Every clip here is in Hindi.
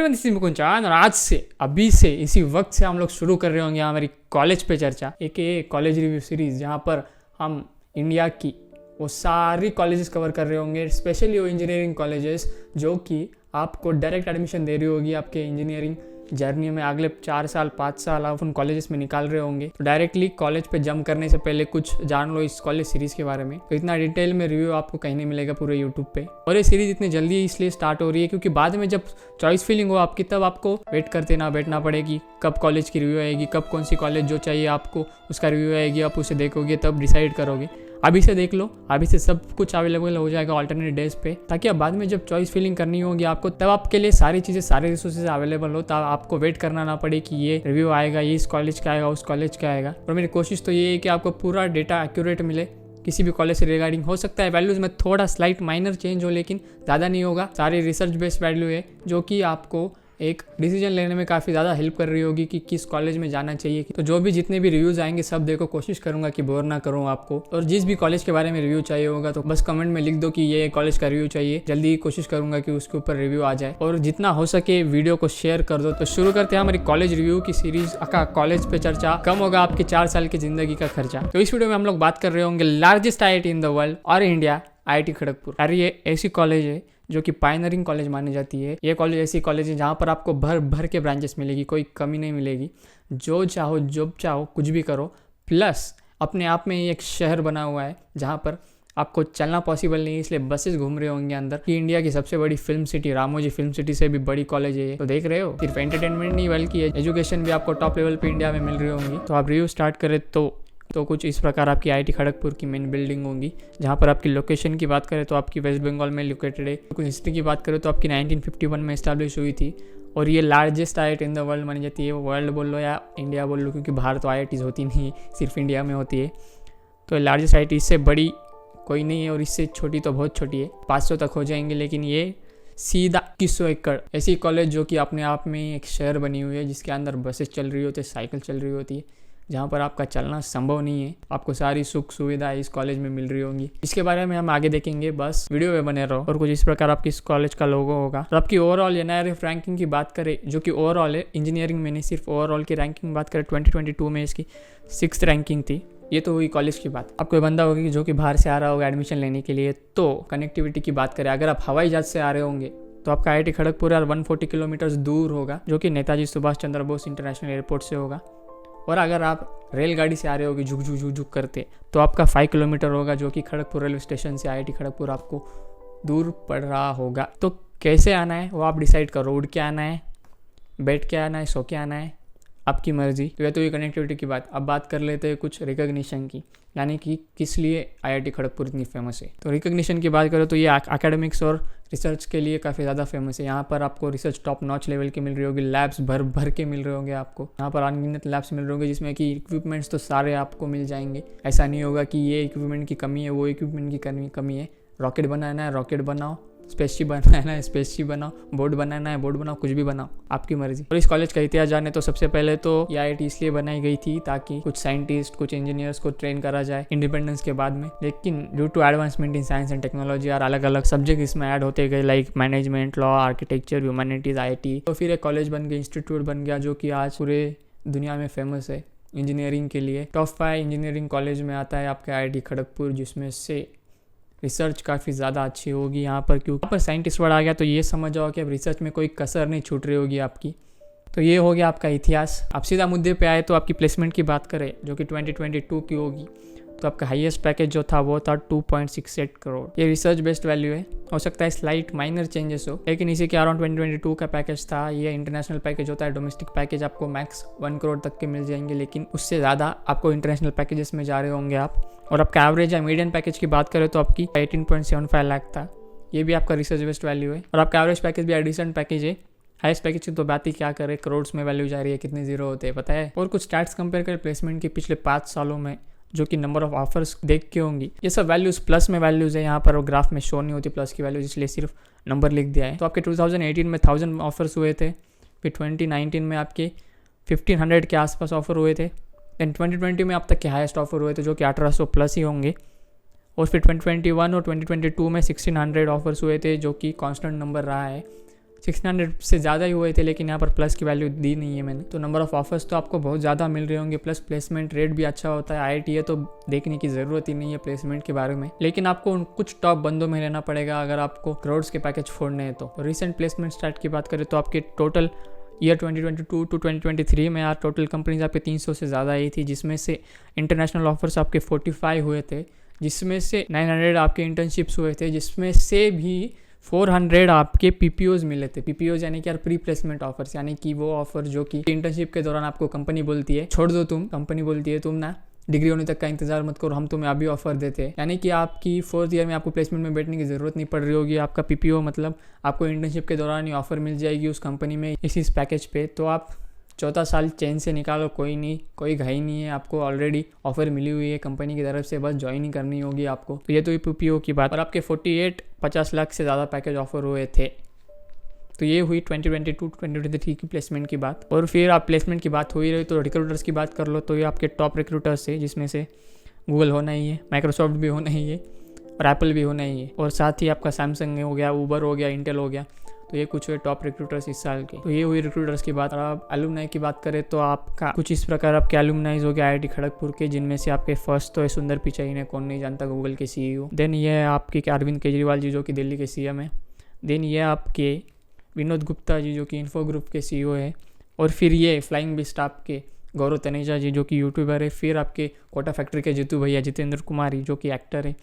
एवरीवन, दिस इज मुकुंद चांद और आज से अभी से इसी वक्त से हम लोग शुरू कर रहे होंगे हमारी कॉलेज पे चर्चा एक कॉलेज रिव्यू सीरीज, जहाँ पर हम इंडिया की वो सारी कॉलेजेस कवर कर रहे होंगे, स्पेशली वो इंजीनियरिंग कॉलेजेस जो कि आपको डायरेक्ट एडमिशन दे रही होगी आपके इंजीनियरिंग जर्नी में। अगले 4 साल 5 साल आप उन कॉलेजेस में निकाल रहे होंगे, तो डायरेक्टली कॉलेज पे जंप करने से पहले कुछ जान लो इस कॉलेज सीरीज के बारे में। तो इतना डिटेल में रिव्यू आपको कहीं नहीं मिलेगा पूरे यूट्यूब पे। और ये सीरीज इतनी जल्दी इसलिए स्टार्ट हो रही है क्योंकि बाद में जब चॉइस फीलिंग हो आपकी, तब आपको वेट करते ना बैठना पड़ेगी कब कॉलेज की रिव्यू आएगी, कब कौन सी कॉलेज जो चाहिए आपको उसका रिव्यू आएगी, आप उसे देखोगे तब डिसाइड करोगे। अभी से देख लो, अभी से सब कुछ अवेलेबल हो जाएगा ऑल्टरनेट डेज पे, ताकि अब बाद में जब चॉइस फीलिंग करनी होगी आपको, तब आपके लिए सारी चीज़ें सारे रिसोर्सेज अवेलेबल हो, तब आपको वेट करना ना पड़े कि ये रिव्यू आएगा, ये इस कॉलेज का आएगा, उस कॉलेज का आएगा। और मेरी कोशिश तो ये है कि आपको पूरा डेटा एक्यूरेट मिले किसी भी कॉलेज से रिगार्डिंग। हो सकता है वैल्यूज़ में थोड़ा स्लाइट माइनर चेंज हो, लेकिन ज़्यादा नहीं होगा। सारी रिसर्च बेस्ड वैल्यू है जो कि आपको एक डिसीजन लेने में काफ़ी ज़्यादा हेल्प कर रही होगी कि किस कॉलेज में जाना चाहिए। तो जो भी जितने भी रिव्यूज़ आएंगे सब देखो, कोशिश करूंगा कि बोर ना करूं आपको। और जिस भी कॉलेज के बारे में रिव्यू चाहिए होगा तो बस कमेंट में लिख दो कि ये कॉलेज का रिव्यू चाहिए, जल्दी कोशिश करूंगा कि उसके ऊपर रिव्यू आ जाए। और जितना हो सके वीडियो को शेयर कर दो। तो शुरू करते हैं हमारी कॉलेज रिव्यू की सीरीज का कॉलेज पे चर्चा। कम होगा आपके 4 साल की जिंदगी का खर्चा। तो इस वीडियो में हम लोग बात कर रहे होंगे largest IIT in the world और इंडिया, IIT खड़गपुर। अरे ये ऐसी कॉलेज है जो कि पायनरिंग कॉलेज मानी जाती है। ये कॉलेज ऐसी कॉलेज है जहाँ पर आपको भर भर के ब्रांचेस मिलेगी, कोई कमी नहीं मिलेगी। जो चाहो जब चाहो कुछ भी करो। प्लस अपने आप में एक शहर बना हुआ है जहाँ पर आपको चलना पॉसिबल नहीं है, इसलिए बसेस घूम रहे होंगे अंदर। कि इंडिया की सबसे बड़ी film city, Ramoji film city से भी बड़ी कॉलेज है। तो देख रहे हो, सिर्फ एंटरटेनमेंट नहीं बल्कि एजुकेशन भी आपको टॉप लेवल पे इंडिया में मिल रही होंगी। तो आप रिव्यू स्टार्ट करें तो कुछ इस प्रकार आपकी IIT खड़गपुर की मेन बिल्डिंग होगी। जहाँ पर आपकी लोकेशन की बात करें तो आपकी वेस्ट बंगाल में लोकेटेड है। कुछ हिस्ट्री की बात करें तो आपकी 1951 में इस्टेब्लिश हुई थी। और ये largest IIT in the world मानी जाती है। वर्ल्ड बोल लो या इंडिया बोल लो, क्योंकि बाहर तो IITs होती नहीं, सिर्फ इंडिया में होती है। तो लार्जेस्ट IIT इससे बड़ी कोई नहीं है और इससे छोटी तो बहुत छोटी है, 500 तक हो जाएंगे। लेकिन ये सीधा 2100 एकड़ ऐसी कॉलेज जो कि अपने आप में एक शहर बनी हुई है, जिसके अंदर बसेस चल रही होती है, साइकिल चल रही होती है, जहाँ पर आपका चलना संभव नहीं है। आपको सारी सुख सुविधाएं इस कॉलेज में मिल रही होंगी। इसके बारे में हम आगे देखेंगे, बस वीडियो में बने रहो। और कुछ इस प्रकार आपकी इस कॉलेज का लोगो होगा। तो आपकी ओवरऑल NIRF रैंकिंग की बात करें, जो कि ओवरऑल है, इंजीनियरिंग में नहीं सिर्फ ओवरऑल की रैंकिंग बात करें, 2022 में इसकी 6th रैंकिंग थी। ये तो हुई कॉलेज की बात। आपको बंदा होगी जो कि बाहर से आ रहा होगा एडमिशन लेने के लिए। तो कनेक्टिविटी की बात करें, अगर आप हवाई जहाज से आ रहे होंगे तो आपका IIT खड़गपुर 140 किलोमीटर दूर होगा, जो कि नेताजी सुभाष चंद्र बोस इंटरनेशनल एयरपोर्ट से होगा। और अगर आप रेलगाड़ी से आ रहे होगे झुक करते, तो आपका 5 किलोमीटर होगा, जो कि खड़गपुर रेलवे स्टेशन से IIT खड़गपुर आपको दूर पड़ रहा होगा। तो कैसे आना है वो आप डिसाइड करो। उड़ के आना है, बैठ के आना है, सो के आना है, आपकी मर्जी। तो ये तो ये कनेक्टिविटी की बात। अब बात कर लेते हैं कुछ रिकॉग्निशन की, यानी कि किस लिए IIT खड़गपुर इतनी फेमस है। तो रिकॉग्निशन की बात करो तो ये एकेडमिक्स और रिसर्च के लिए काफ़ी ज़्यादा फेमस है। यहाँ पर आपको रिसर्च टॉप नॉच लेवल की मिल रही होगी, लैब्स भर के मिल रहे होंगे आपको। यहाँ पर अनगिनत लैब्स मिल रहे होंगे, जिसमें कि इक्विपमेंट्स तो सारे आपको मिल जाएंगे। ऐसा नहीं होगा कि ये इक्विपमेंट की कमी है, वो इक्विपमेंट की कमी है। रॉकेट बनाना है रॉकेट बनाओ, स्पेसशिप बनाना है स्पेसशिप बनाओ, बोर्ड बनाना है बोर्ड बनाओ, कुछ भी बनाओ, आपकी मर्जी। और इस कॉलेज का इतिहास जाने तो सबसे पहले तो ये IIT इसलिए बनाई गई थी ताकि कुछ साइंटिस्ट, कुछ इंजीनियर्स को ट्रेन करा जाए इंडिपेंडेंस के बाद में। लेकिन due to advancement in science and technology और अलग अलग सब्जेक्ट इसमें ऐड होते गए, like management, law, architecture, humanities, IIT। तो फिर एक कॉलेज बन गया, इंस्टीट्यूट बन गया, जो कि आज पूरे दुनिया में फेमस है इंजीनियरिंग के लिए। टॉप 5 इंजीनियरिंग कॉलेज में आता है आपका IIT खड़गपुर, जिसमें से रिसर्च काफ़ी ज़्यादा अच्छी होगी यहाँ पर। क्योंकि यहाँ पर साइंटिस्ट वर्ड आ गया तो ये समझ जाओ कि अब रिसर्च में कोई कसर नहीं छूट रही होगी आपकी। तो ये हो गया आपका इतिहास। अब सीधा मुद्दे पे आए तो आपकी प्लेसमेंट की बात करें, जो कि 2022 की होगी, तो आपका हाईएस्ट पैकेज जो था वो था 2.68 करोड़। ये रिसर्च बेस्ड वैल्यू है, हो सकता है स्लाइट माइनर चेंजेस हो, लेकिन इसी के अराउंड 2022 का पैकेज था। ये इंटरनेशनल पैकेज होता है, डोमेस्टिक पैकेज आपको मैक्स 1 करोड़ तक के मिल जाएंगे, लेकिन उससे ज़्यादा आपको इंटरनेशनल पैकेजेस में जा रहे होंगे आप। और आपका एवरेज या मीडियन पैकेज की बात करें तो आपकी 18.75 लाख था। ये भी आपका रिसर्च बेस्ड वैल्यू है। और आपका एवरेज पैकेज भी डिसेंट पैकेज है। हाईएस्ट पैकेज की तो बात ही क्या करें, करोड्स में वैल्यू जा रही है, कितने जीरो होते हैं पता है। और कुछ स्टैट्स कंपेयर करें प्लेसमेंट की पिछले 5 सालों में, जो कि नंबर ऑफ ऑफर्स देख के होंगी। ये सब वैल्यूज प्लस में वैल्यूज है, यहाँ पर वो ग्राफ में शो नहीं होती प्लस की वैल्यूज, इसलिए सिर्फ नंबर लिख दिया है। तो आपके 2018 में 1000 ऑफर्स हुए थे, फिर 2019 में आपके 1500 के आसपास ऑफर हुए थे। देन 2020 में अब तक के हाईएस्ट ऑफर हुए थे, जो कि 1800 प्लस ही होंगे। और फिर 2021 और 2022 में 1600 ऑफर्स हुए थे, जो कि कांस्टेंट नंबर रहा है। 1600 से ज़्यादा ही हुए थे, लेकिन यहाँ पर प्लस की वैल्यू दी नहीं है मैंने। तो नंबर ऑफ़ ऑफर्स तो आपको बहुत ज़्यादा मिल रहे होंगे, प्लस प्लेसमेंट रेट भी अच्छा होता है। आईआईटी है तो देखने की ज़रूरत ही नहीं है प्लेसमेंट के बारे में, लेकिन आपको उन कुछ टॉप बंदों में रहना पड़ेगा अगर आपको करोड़ के पैकेज फोड़ने हैं। तो रिसेंट प्लेसमेंट स्टार्ट की बात करें तो आपके टोटल ईयर 2022 टू 2023 में यार टोटल कंपनीज आपके 300 से ज़्यादा आई थी, जिसमें से इंटरनेशनल ऑफर्स आपके 45 हुए थे, जिसमें से 900 आपके इंटर्नशिप्स हुए थे, जिसमें से भी 400 आपके पीपीओज मिले थे। पीपीओज यानी कि यार प्री प्लेसमेंट ऑफर्स, यानी कि वो ऑफर जो कि इंटर्नशिप के दौरान आपको कंपनी बोलती है छोड़ दो, तुम कंपनी बोलती है तुम ना डिग्री होने तक का इंतजार मत करो, हम तुम्हें अभी ऑफर देते हैं। यानी कि आपकी 4th ईयर में आपको प्लेसमेंट में बैठने की ज़रूरत नहीं पड़ रही होगी। आपका पीपीओ मतलब आपको इंटर्नशिप के दौरान ही ऑफर मिल जाएगी उस कंपनी में इस पैकेज पे। तो आप 4था साल चैन से निकालो, कोई नहीं, कोई घाई नहीं है, आपको ऑलरेडी ऑफर मिली हुई है कंपनी की तरफ से, बस ज्वाइन ही करनी होगी आपको। तो ये तो पीपीओ की बात। और आपके 50 लाख से ज़्यादा पैकेज ऑफर हुए थे। तो ये हुई 2022-2023 की प्लेसमेंट की बात। और फिर आप प्लेसमेंट की बात हो ही रही तो रिक्रूटर्स की बात कर लो। तो ये आपके टॉप रिक्रूटर्स है, जिसमें से गूगल होना ही है, माइक्रोसॉफ्ट भी होना ही है और एप्पल भी होना ही है, और साथ ही आपका सैमसंग हो गया, ऊबर हो गया, इंटेल हो गया। तो ये कुछ हुए टॉप रिक्रूटर्स इस साल के। तो ये हुई रिक्रूटर्स की बात। और आप एलुमनाई की बात करें तो आपका कुछ इस प्रकार आपके एलुमनाइज हो गया आईआईटी खड़गपुर के, जिनमें से आपके फर्स्ट तो है सुंदर पिचाई ने, कौन नहीं जानता, गूगल के सीईओ। देन ये है आपके अरविंद केजरीवाल जी जो कि दिल्ली के सीएम है। देन ये आपके विनोद गुप्ता जी जो कि इन्फो ग्रुप के सीईओ है। और फिर ये फ्लाइंग बिस्ट आपके गौरव तनेजा जी जो कि यूट्यूबर है। फिर आपके कोटा फैक्ट्री के जीतू भैया जितेंद्र कुमारी जो कि एक्टर है।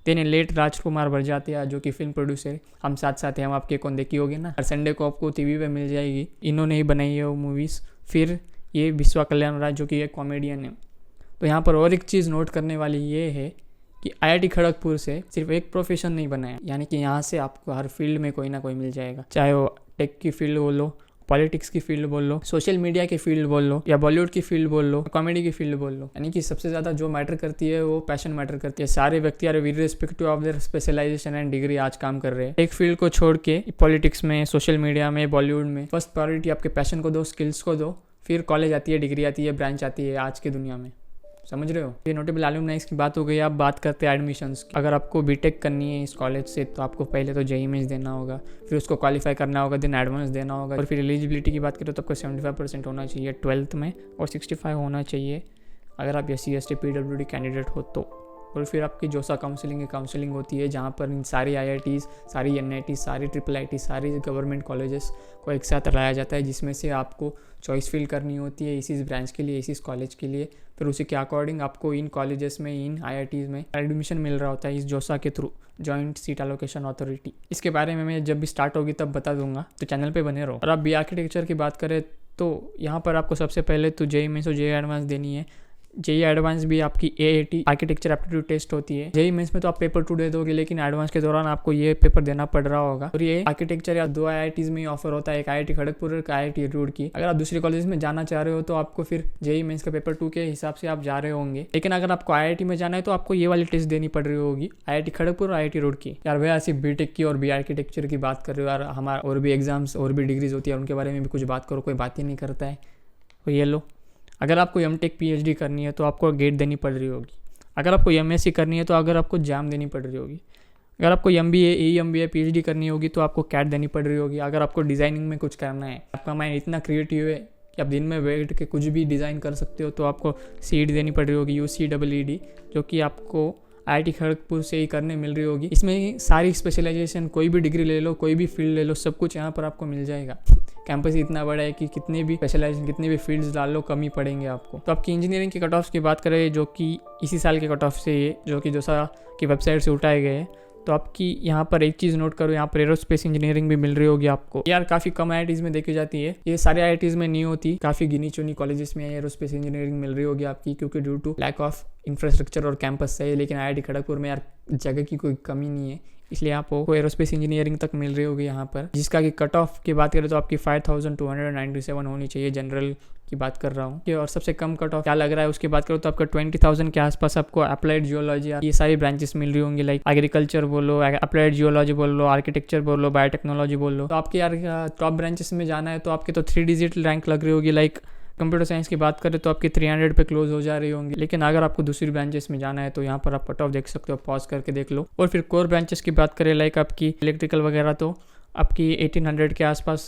देन लेट राजकुमार बरजातिया जो कि फिल्म प्रोड्यूसर है। हम साथ साथ हैं, हम आपके कौन देखी होगी ना, हर संडे को आपको टीवी पे मिल जाएगी, इन्होंने ही बनाई है वो मूवीज़। फिर ये विश्वा कल्याण राज जो कि एक कॉमेडियन है। तो यहाँ पर और एक चीज़ नोट करने वाली ये है कि आईआईटी खड़गपुर से सिर्फ एक प्रोफेशन नहीं बनाया, यानी कि यहाँ से आपको हर फील्ड में कोई ना कोई मिल जाएगा, चाहे वो टेक की फील्ड बोल लो, पॉलिटिक्स की फील्ड बोल लो, सोशल मीडिया की फील्ड बोल लो, या बॉलीवुड की फील्ड बोल लो, कॉमेडी की फील्ड बोल लो। यानी कि सबसे ज़्यादा जो मैटर करती है वो पैशन मैटर करती है। सारे व्यक्ति irrespective of their specialisation and degree आज काम कर रहे हैं। एक फील्ड को छोड़ के पॉलिटिक्स में, सोशल मीडिया में, बॉलीवुड में फर्स्ट प्रायोरिटी आपके पैशन को दो, स्किल्स को दो, फिर कॉलेज आती है, डिग्री आती है, ब्रांच आती है आज की दुनिया में। समझ रहे हो? ये नोटेबल एलुमनाइज की बात हो गई। आप बात करते हैं एडमिशन्स की। अगर आपको बीटेक करनी है इस कॉलेज से तो आपको पहले तो जेईई मेंस देना होगा, फिर उसको क्वालिफाई करना होगा, देन एडवांस देना होगा। और फिर एलिजिबिलिटी की बात करें तो आपको 75% होना चाहिए 12th में और 65 होना चाहिए अगर आप SC ST PWD कैंडिडेट हो तो। और फिर आपकी जोसा काउंसलिंग होती है, जहाँ पर इन सारी IITs, सारी NITs, सारी IIIT, सारी गवर्नमेंट कॉलेजेस को एक साथ लाया जाता है, जिसमें से आपको चॉइस फिल करनी होती है इसी ब्रांच के लिए, इसी कॉलेज के लिए। फिर उसी के अकॉर्डिंग आपको इन कॉलेजेस में, इन IITs में एडमिशन मिल रहा होता है इस जोसा के through, joint seat allocation authority. इसके बारे में मैं जब भी स्टार्ट होगी तब बता दूंगा, तो चैनल पे बने रहो। और आप बी आर्किटेक्चर की बात करें तो यहाँ पर आपको सबसे पहले तो जेईई मेंस और जेईई एडवांस देनी है। जेईई एडवांस भी आपकी AAT आर्किटेक्चर एप्टीट्यूड टेस्ट होती है। जेईई मेंस में तो आप पेपर 2 दे दोगे, लेकिन एडवांस के दौरान आपको ये पेपर देना पड़ रहा होगा। और ये आर्किटेक्चर या 2 IITs में ही ऑफर होता है, एक IIT खड़गपुर और एक IIT रुड़की। अगर आप दूसरे कॉलेज में जाना चाह रहे हो तो आपको फिर जेईई मेंस का पेपर 2 के हिसाब से आप जा रहे होंगे। लेकिन अगर आपको IIT में जाना है तो आपको ये वाली टेस्ट देनी पड़ रही होगी, IIT खड़गपुर और IIT रुड़की। यार भैया सिर्फ बीटेक की और बी आर्किटेक्चर की बात कर रहे हो यार, हमारा और भी एग्जाम्स और भी डिग्रीज होती है, उनके बारे में भी कुछ बात करो, कोई बात ही नहीं करता है। तो ये लो, अगर आपको MTech PhD करनी है तो आपको गेट देनी पड़ रही होगी। अगर आपको MSc करनी है तो अगर आपको जाम देनी पड़ रही होगी। अगर आपको MBA, MBA PhD करनी होगी तो आपको कैट देनी पड़ रही होगी। अगर आपको डिज़ाइनिंग में कुछ करना है, आपका माइंड इतना क्रिएटिव है कि आप दिन में बैठ के कुछ भी डिज़ाइन कर सकते हो, तो आपको CET देनी पड़ रही होगी, UCEED, जो कि आपको IIT खड़गपुर से ही करने मिल रही होगी। इसमें सारी स्पेशलाइजेशन, कोई भी डिग्री ले लो, कोई भी फील्ड ले लो, सब कुछ यहाँ पर आपको मिल जाएगा। कैंपस इतना बड़ा है कि कितने भी स्पेशलाइजेशन, कितने भी फील्ड्स डाल लो, कम ही पड़ेंगे आपको। तो आपकी इंजीनियरिंग के कट ऑफ्स की बात करें, जो कि इसी साल के कट ऑफ से ये, जो कि जोसा की वेबसाइट से उठाए गए हैं, तो आपकी यहाँ पर एक चीज़ नोट करो, यहाँ पर एरोस्पेस इंजीनियरिंग भी मिल रही होगी आपको। यार काफ़ी कम IITs में देखी जाती है, ये सारे IITs में नहीं होती, काफ़ी गिनी चुनी कॉलेजेस में एरोस्पेस इंजीनियरिंग मिल रही होगी आपकी, क्योंकि due to lack of infrastructure और कैंपस है। लेकिन IIT खड़गपुर में यार जगह की कोई कमी नहीं है, इसलिए आपको एरोस्पेस इंजीनियरिंग तक मिल रही होगी यहाँ पर। जिसका कि कट ऑफ की बात करें तो आपकी 5297 होनी चाहिए, जनरल की बात कर रहा हूँ। और सबसे कम कट ऑफ क्या लग रहा है उसकी बात करो तो आपका 20,000 के आसपास आपको अप्लाइड जियोलॉजी, ये सारी ब्रांचेस मिल रही होंगी, लाइक एग्रीकल्चर बोलो, अप्लाइड जियोलॉजी बोल लो, आर्किटेक्चर बोल लो, बायोटेक्नोलॉजी बोल लो। तो आपके यार टॉप ब्रांचेस में जाना है तो आपके तो 3 डिजिट रैंक लग रही होगी। लाइक कंप्यूटर साइंस की बात करें तो आपकी 300 पे क्लोज हो जा रही होंगी। लेकिन अगर आपको दूसरी ब्रांचेस में जाना है तो यहाँ पर आप कट ऑफ देख सकते हो, पॉज करके देख लो। और फिर कोर ब्रांचेस की बात करें, लाइक आपकी इलेक्ट्रिकल वगैरह, तो आपकी 1800 के आसपास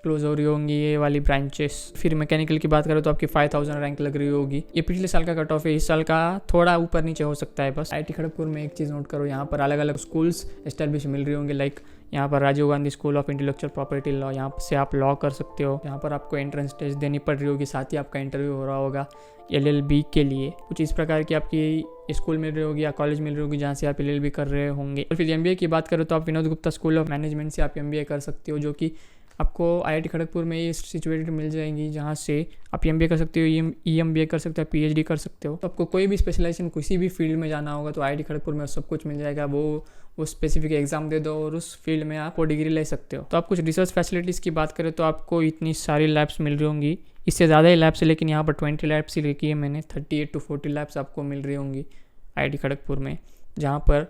क्लोज हो रही होंगी ये वाली ब्रांचेस। फिर मैकेनिकल की बात करें तो आपकी 5000 रैंक लग रही होगी। ये पिछले साल का कट ऑफ है, इस साल का थोड़ा ऊपर नीचे हो सकता है बस। आईआईटी खड़गपुर में एक चीज़ नोट करो, यहाँ पर अलग अलग स्कूल्स एस्टेब्लिश मिल रही होंगे। लाइक यहाँ पर Rajiv Gandhi School of Intellectual Property Law, यहाँ से आप लॉ कर सकते हो। यहाँ पर आपको एंट्रेंस टेस्ट देनी पड़ रही होगी, साथ ही आपका इंटरव्यू हो रहा होगा LLB के लिए। कुछ इस प्रकार की आपकी स्कूल मिल रही होगी या कॉलेज मिल रही होगी जहाँ से आप LLB कर रहे होंगे। और फिर MBA की बात करें तो आप Vinod Gupta school of management से आप MBA कर सकते हो, जो कि आपको IIT खड़गपुर में ये सिचुएटेड मिल जाएंगी, जहाँ से आप MBA कर सकते हो, EMBA कर सकते हो, PhD कर सकते हो। तो आपको कोई भी स्पेशलाइजेशन किसी भी फील्ड में जाना होगा तो IIT खड़गपुर में सब कुछ मिल जाएगा। वो स्पेसिफिक एग्जाम दे दो और उस फील्ड में आप वो डिग्री ले सकते हो। तो आप कुछ रिसर्च फैसिलिटीज़ की बात करें तो आपको इतनी सारी लैब्स मिल रही होंगी, इससे ज़्यादा ही लैब्स है, लेकिन यहाँ पर 20 लैब्स ही लिखी है मैंने। 38 to 40 लैब्स आपको मिल रही होंगी IIT खड़गपुर में, जहाँ पर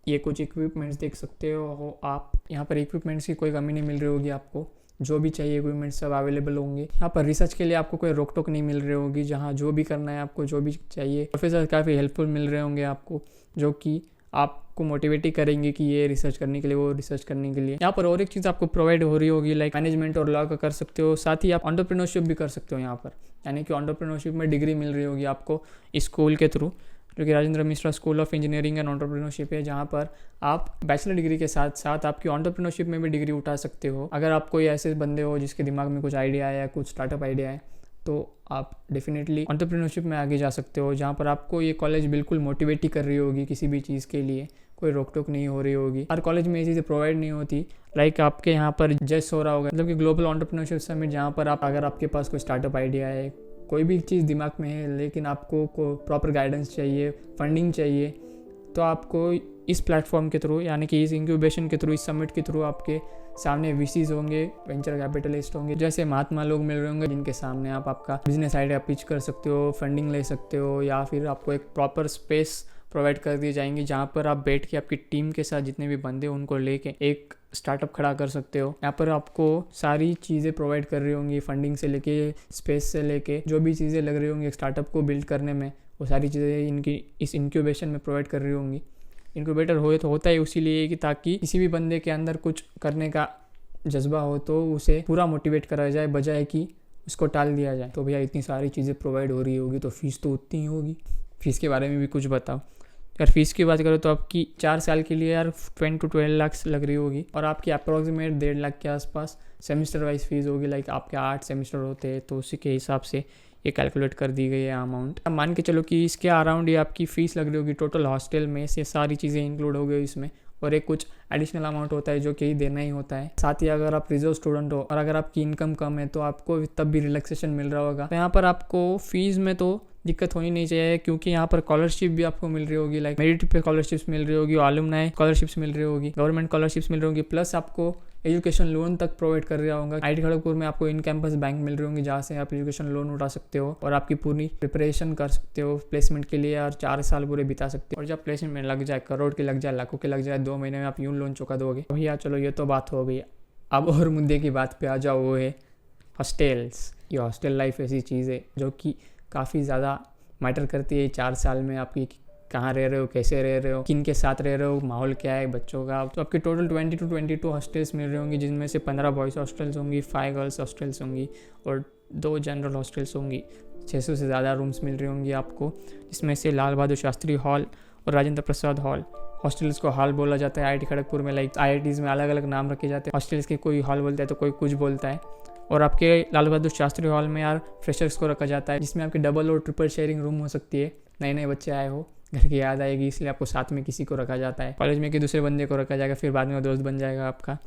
ये कुछ इक्विपमेंट्स देख सकते हो आप। यहाँ पर इक्विपमेंट्स की कोई कमी नहीं मिल रही होगी आपको, जो भी चाहिए इक्विपमेंट सब अवेलेबल होंगे। यहाँ पर रिसर्च के लिए आपको कोई रोक टोक नहीं मिल रही होगी, जहाँ जो भी करना है आपको, जो भी चाहिए। प्रोफेसर काफ़ी हेल्पफुल मिल रहे होंगे आपको, जो कि आपको मोटिवेट ही करेंगे कि ये रिसर्च करने के लिए, वो रिसर्च करने के लिए। यहाँ पर और एक चीज़ आपको प्रोवाइड हो रही होगी, लाइक मैनेजमेंट और लॉ का कर सकते हो, साथ ही आप एंटरप्रेन्योरशिप भी कर सकते हो यहाँ पर। यानी कि एंटरप्रेन्योरशिप में डिग्री मिल रही होगी आपको स्कूल के थ्रू, जो कि Rajendra Mishra school of engineering and entrepreneurship है, जहाँ पर आप बैचलर डिग्री के साथ साथ आपकी एंटरप्रेन्योरशिप में भी डिग्री उठा सकते हो। अगर आप कोई ऐसे बंदे हो जिसके दिमाग में कुछ आइडिया है, कुछ स्टार्टअप आइडिया है, तो आप डेफिनेटली एंटरप्रेन्योरशिप में आगे जा सकते हो, जहाँ पर आपको ये कॉलेज बिल्कुल मोटिवेट ही कर रही होगी किसी भी चीज़ के लिए, कोई रोक टोक नहीं हो रही होगी। हर कॉलेज में ये चीज़ें प्रोवाइड नहीं होती। लाइक आपके यहाँ पर जस्ट हो रहा होगा, मतलब कि ग्लोबल एंटरप्रेन्योरशिप समिट, जहाँ पर आप अगर आपके पास कोई स्टार्टअप आइडिया है, कोई भी चीज़ दिमाग में है, लेकिन आपको प्रॉपर गाइडेंस चाहिए, फंडिंग चाहिए, तो आपको इस प्लेटफॉर्म के थ्रू, यानी कि इस इंक्यूबेशन के थ्रू, इस समिट के थ्रू आपके सामने VCs होंगे, वेंचर कैपिटलिस्ट होंगे, जैसे महात्मा लोग मिल रहे होंगे, जिनके सामने आप आपका बिजनेस आइडिया पिच कर सकते हो, फंडिंग ले सकते हो, या फिर आपको एक प्रॉपर स्पेस प्रोवाइड कर दी जाएंगी, जहाँ पर आप बैठ के आपकी टीम के साथ जितने भी बंदे उनको लेके एक स्टार्टअप खड़ा कर सकते हो। यहाँ पर आपको सारी चीज़ें प्रोवाइड कर रही होंगी, फंडिंग से लेके, स्पेस से लेके, जो भी चीज़ें लग रही होंगी स्टार्टअप को बिल्ड करने में, वो सारी चीज़ें इनकी इस इंक्यूबेशन में प्रोवाइड कर रही होंगी। इंक्यूबेटर हो तो होता है उसी लिए कि ताकि किसी भी बंदे के अंदर कुछ करने का जज्बा हो तो उसे पूरा मोटिवेट करा जाए, बजाय कि उसको टाल दिया जाए। तो भैया इतनी सारी चीज़ें प्रोवाइड हो रही होगी तो फीस तो उतनी ही होगी। फीस के बारे में भी कुछ बताओ यार। फीस की बात करो तो आपकी 4 साल के लिए यार 10 to 12 लाख लग रही होगी, और आपकी अप्रॉक्सीमेट 1.5 लाख के आसपास सेमेस्टर वाइज फीस होगी। लाइक आपके 8 सेमेस्टर होते हैं, तो उसी के हिसाब से ये कैलकुलेट कर दी गई है अमाउंट। अब मान के चलो कि इसके अराउंड ये आपकी फ़ीस लग रही होगी। टोटल हॉस्टल में ये सारी चीज़ें इंक्लूड हो गई इसमें, और एक कुछ एडिशनल अमाउंट होता है जो कि देना ही होता है। साथ ही अगर आप रिजर्व स्टूडेंट हो और अगर आपकी इनकम कम है तो आपको तब भी रिलैक्सेशन मिल रहा होगा। तो यहाँ पर आपको फीस में तो दिक्कत होनी नहीं चाहिए, क्योंकि यहाँ पर स्कॉलरशिप भी आपको मिल रही होगी। लाइक मेरिट पे स्कॉलरशिप्स मिल रही होगी, अलुमनाई स्कॉलरशिप्स मिल रही होगी, गवर्नमेंट स्कॉलरशिप्स मिल रही होगी, प्लस आपको एजुकेशन लोन तक प्रोवाइड कर रहा होगा। IIT खड़गपुर में आपको इन कैंपस बैंक मिल रही होंगी, जहाँ से आप एजुकेशन लोन उठा सकते हो और आपकी पूरी प्रिपरेशन कर सकते हो प्लेसमेंट के लिए, और 4 साल पूरे बिता सकते हो। और जब प्लेसमेंट में लग जाए, करोड़ के लग जाए, लाखों के लग जाए, 2 महीने में आप यूं लोन चुका दोगे। भैया चलो ये तो बात हो गई, अब और मुद्दे की बात पे आ जाओ, वो है हॉस्टल्स। ये हॉस्टल लाइफ ऐसी चीज़ है जो कि काफ़ी ज़्यादा मैटर करती है 4 साल में, आपकी कहाँ रह रहे हो, कैसे रह रहे हो, किन के साथ रह रहे हो, माहौल क्या है बच्चों का। तो आपके टोटल 20 to 22 हॉस्टल्स मिल रहे होंगी, जिनमें से 15 बॉयज़ हॉस्टल्स होंगी, 5 गर्ल्स हॉस्टल्स होंगी और 2 जनरल हॉस्टल्स होंगी। 600 से ज़्यादा रूम्स मिल रही होंगी आपको, जिसमें से लाल बहादुर शास्त्री हॉल और राजेंद्र प्रसाद हॉल। हॉस्टल्स को हॉल बोला जाता है IIT खड़गपुर में। लाइक IITs में अलग अलग नाम रखे जाते हैं हॉस्टल्स के, कोई हॉल बोलता है तो कोई कुछ बोलता है। और आपके लाल बहादुर शास्त्री हॉल में यार फ्रेशर्स को रखा जाता है, जिसमें आपकी डबल और ट्रिपल शेयरिंग रूम हो सकती है। नए नए बच्चे आए हो, घर की याद आएगी, इसलिए आपको साथ में किसी को रखा जाता है। कॉलेज में कि दूसरे बंदे को रखा जाएगा, फिर बाद में वो दोस्त बन जाएगा आपका,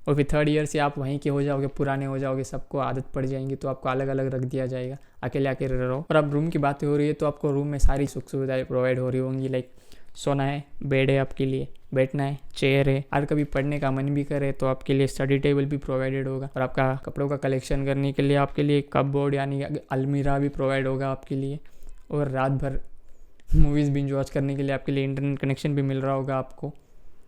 और फिर 3rd ईयर से आप वहीं के हो जाओगे, पुराने हो जाओगे, सबको आदत पड़ जाएंगी, तो आपको अलग अलग रख दिया जाएगा, अकेले अकेले रहो। और अब रूम की बात हो रही है तो आपको रूम में सारी सुख सुविधाएं प्रोवाइड हो रही होंगी। लाइक सोना है, बेड है आपके लिए, बैठना है, चेयर है, और कभी पढ़ने का मन भी करे तो आपके लिए स्टडी टेबल भी प्रोवाइडेड होगा। और आपका कपड़ों का कलेक्शन करने के लिए आपके लिए कपबोर्ड यानी अलमीरा भी प्रोवाइड होगा आपके लिए। और रात भर मूवीज़ बिंज वॉच करने के लिए आपके लिए इंटरनेट कनेक्शन भी मिल रहा होगा आपको।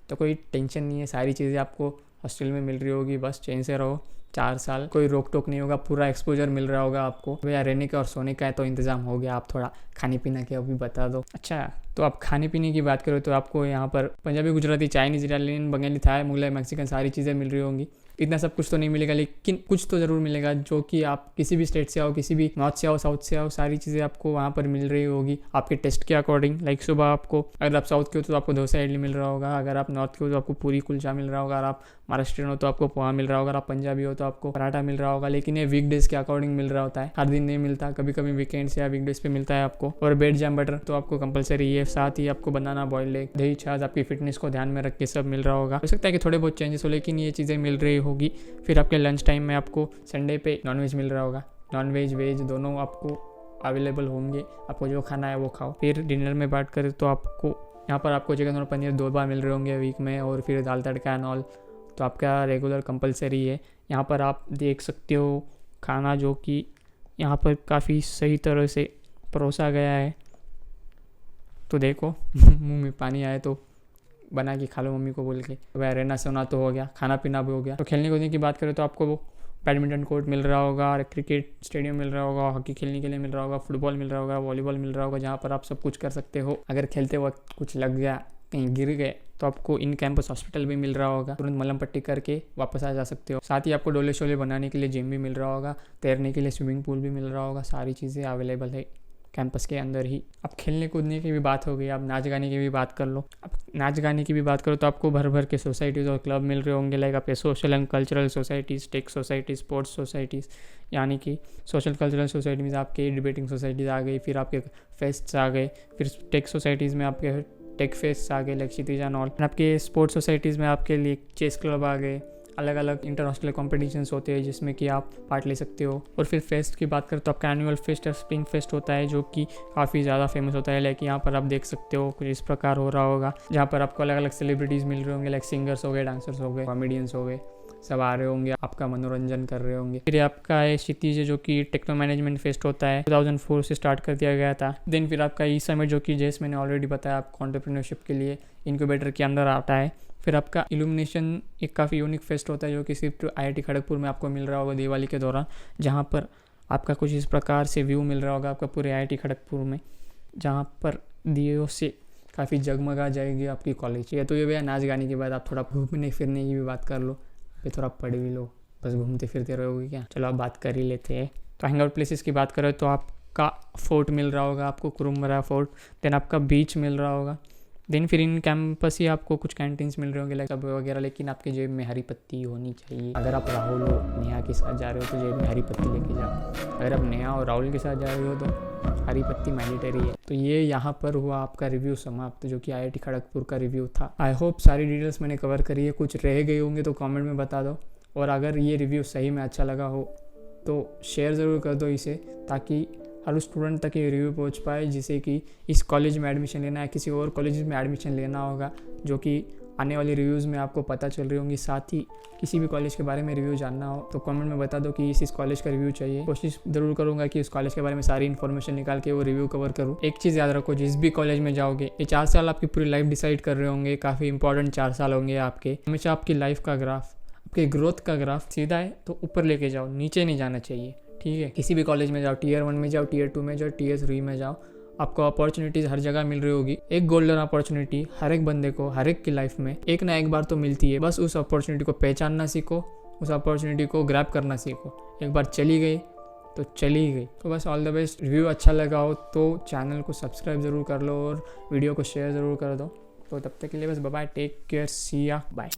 तो कोई टेंशन नहीं है, सारी चीज़ें आपको हॉस्टल में मिल रही होगी, बस चैन से रहो। 4 साल कोई रोक टोक नहीं होगा, पूरा एक्सपोजर मिल रहा होगा आपको। भैया रहने का और सोने का है तो इंतज़ाम हो गया, आप थोड़ा खाने पीने के अभी बता दो। अच्छा, तो आप खाने पीने की बात करो तो आपको यहाँ पर Punjabi, Gujarati, Chinese, Italian, Bengali, Thai, Mughlai, Mexican सारी चीज़ें मिल रही होंगी। इतना सब कुछ तो नहीं मिलेगा, लेकिन कुछ तो ज़रूर मिलेगा, जो कि आप किसी भी स्टेट से आओ, किसी भी नॉर्थ से आओ, साउथ से आओ, सारी चीज़ें आपको वहाँ पर मिल रही होगी आपके टेस्ट के अकॉर्डिंग। लाइक सुबह आपको, अगर आप साउथ के हो तो आपको डोसा इडली मिल रहा होगा, अगर आप नॉर्थ के हो तो आपको पूरी कुलचा मिल रहा होगा, अगर आप महाराष्ट्रियन हो तो आपको पोहा मिल रहा होगा, अगर आप पंजाबी हो तो आपको पराठा मिल रहा होगा। लेकिन ये वीकडेज के अकॉर्डिंग मिल रहा होता है, हर दिन नहीं मिलता, कभी कभी वीकेंड्स या वीकडेज पे मिलता है आपको। और ब्रेड जैम बटर तो आपको कंपलसरी है, साथ ही आपको बनाना, बॉइल्ड एग, दही, छाछ, आपकी फिटनेस को ध्यान में रख के सब मिल रहा होगा। हो सकता है कि थोड़े बहुत चेंजेस हो, लेकिन ये चीज़ें मिल रही होगी। फिर आपके लंच टाइम में आपको संडे पे नॉनवेज मिल रहा होगा, नॉनवेज वेज दोनों आपको अवेलेबल होंगे, आपको जो खाना है वो खाओ। फिर डिनर में बात करें तो आपको यहाँ पर आपको चिकन और पनीर 2 बार मिल रहे होंगे वीक में, और फिर दाल तड़का एंड ऑल तो आपका रेगुलर कंपलसरी है। यहाँ पर आप देख सकते हो खाना, जो कि यहाँ पर काफ़ी सही तरह से परोसा गया है। तो देखो मुंह में पानी आए तो बना के खा लो मम्मी को बोल के। वह रहना सोना तो हो गया, खाना पीना भी हो गया। तो खेलने कूदने की बात करें तो आपको वो बैडमिंटन कोर्ट मिल रहा होगा, क्रिकेट स्टेडियम मिल रहा होगा, हॉकी खेलने के लिए मिल रहा होगा, फुटबॉल मिल रहा होगा, वॉलीबॉल मिल रहा होगा, जहाँ पर आप सब कुछ कर सकते हो। अगर खेलते वक्त कुछ लग गया, कहीं गिर गए, तो आपको इन कैंपस हॉस्पिटल भी मिल रहा होगा, तुरंत मलम पट्टी करके वापस आ जा सकते हो। साथ ही आपको डोले शोले बनाने के लिए जिम भी मिल रहा होगा, तैरने के लिए स्विमिंग पूल भी मिल रहा होगा। सारी चीज़ें अवेलेबल है कैंपस के अंदर ही। अब खेलने कूदने की भी बात हो गई, अब नाच गाने की भी बात कर लो। अब नाच गाने की भी बात करो तो आपको भर भर के सोसाइटीज़ और क्लब मिल रहे होंगे, लाइक आपके social and cultural societies, tech societies, sports societies. यानी कि सोशल कल्चरल सोसाइटी में आपके डिबेटिंग सोसाइटीज़ आ गई, फिर आपके फेस्ट्स आ गए, फिर टेक सोसाइटीज़ में आपके टेक फेस्ट आ गए, लाइक क्षितिज एंड ऑल। आपके स्पोर्ट्स सोसाइटीज़ में आपके लिए चेस क्लब आ गए, अलग अलग इंटर हॉस्टल कॉम्पिटिशन्स होते हैं जिसमें कि आप पार्ट ले सकते हो। और फिर फेस्ट की बात करें तो आपका एनुअल फेस्ट या स्प्रिंग फेस्ट होता है, जो कि काफ़ी ज़्यादा फेमस होता है। लाइक यहाँ पर आप देख सकते हो कुछ इस प्रकार हो रहा होगा, जहाँ पर आपको अलग अलग सेलिब्रिटीज़ मिल रहे होंगे, लाइक सिंगर्स हो गए, डांसर्स हो गए, कॉमेडियंस हो गए, सब आ रहे होंगे, आपका मनोरंजन कर रहे होंगे। फिर आपका है क्षितिज, जो कि टेक्नो मैनेजमेंट फेस्ट होता है, 2004 से स्टार्ट कर दिया गया था। देन फिर आपका ई समिट, जो कि जैसे मैंने ऑलरेडी बताया आपको एंटरप्रेन्योरशिप के लिए इनक्यूबेटर के अंदर आता है। फिर आपका इल्यूमिनेशन एक काफ़ी यूनिक फेस्ट होता है, जो कि सिर्फ IIT खड़गपुर में आपको मिल रहा होगा दिवाली के दौरान, जहाँ पर आपका कुछ इस प्रकार से व्यू मिल रहा होगा आपका पूरे IIT खड़गपुर में, जहाँ पर दियों से काफ़ी जगमगा जाएगी आपकी कॉलेज। या तो ये भैया नाच गाने के बाद आप थोड़ा घूमने फिरने की भी बात कर लो, फिर थोड़ा पढ़ भी लो, बस घूमते फिरते रहोगे क्या। चलो आप बात कर ही लेते हैं। तो हैंग आउट प्लेसेस की बात करें तो आपका फोर्ट मिल रहा होगा, आपको कुरुम्बरा फोर्ट, देन आपका बीच मिल रहा होगा, देन फिर इन कैंपस ही आपको कुछ कैंटीन्स मिल रहे होंगे, लाइक सब वगैरह। लेकिन आपके जेब में हरी पत्ती होनी चाहिए। अगर आप राहुल और नेहा के साथ जा रहे हो तो जेब में हरी पत्ती लेके जाओ, अगर आप नेहा और राहुल के साथ जा रहे हो तो हरी पत्ती मैंडेटरी है। तो ये यहाँ पर हुआ आपका रिव्यू समाप्त, जो कि IIT खड़गपुर का रिव्यू था। आई होप सारी डिटेल्स मैंने कवर करी है, कुछ रह गए होंगे तो कमेंट में बता दो। और अगर ये रिव्यू सही में अच्छा लगा हो तो शेयर ज़रूर कर दो इसे, ताकि हर उस स्टूडेंट तक ये रिव्यू पहुंच पाए जिसे कि इस कॉलेज में एडमिशन लेना है, किसी और कॉलेज में एडमिशन लेना होगा, जो कि आने वाली रिव्यूज़ में आपको पता चल रही होंगी। साथ ही किसी भी कॉलेज के बारे में रिव्यू जानना हो तो कमेंट में बता दो कि इस कॉलेज का रिव्यू चाहिए। कोशिश ज़रूर करूँगा कि उस कॉलेज के बारे में सारी इन्फॉर्मेशन निकाल के वो रिव्यू कवर करूँ। एक चीज़ याद रखो, जिस भी कॉलेज में जाओगे, ये 4 साल आपकी पूरी लाइफ डिसाइड कर रहे होंगे, काफ़ी इंपॉर्टेंट 4 साल होंगे आपके। हमेशा आपकी लाइफ का ग्राफ, आपके ग्रोथ का ग्राफ सीधा है तो ऊपर लेके जाओ, नीचे नहीं जाना चाहिए, ठीक है। किसी भी कॉलेज में जाओ, Tier 1 में जाओ, Tier 2 में जाओ, Tier 3 में जाओ, आपको अपॉर्चुनिटीज़ हर जगह मिल रही होगी। एक गोल्डन अपॉर्चुनिटी हर एक बंदे को, हर एक की लाइफ में एक ना एक बार तो मिलती है। बस उस अपॉर्चुनिटी को पहचानना सीखो, उस अपॉर्चुनिटी को ग्रैब करना सीखो। एक बार चली गई तो चली गई। तो बस ऑल द बेस्ट। रिव्यू अच्छा लगा हो तो चैनल को सब्सक्राइब ज़रूर कर लो और वीडियो को शेयर ज़रूर कर दो। तो तब तक के लिए बस बाय, टेक केयर, सी या बाय।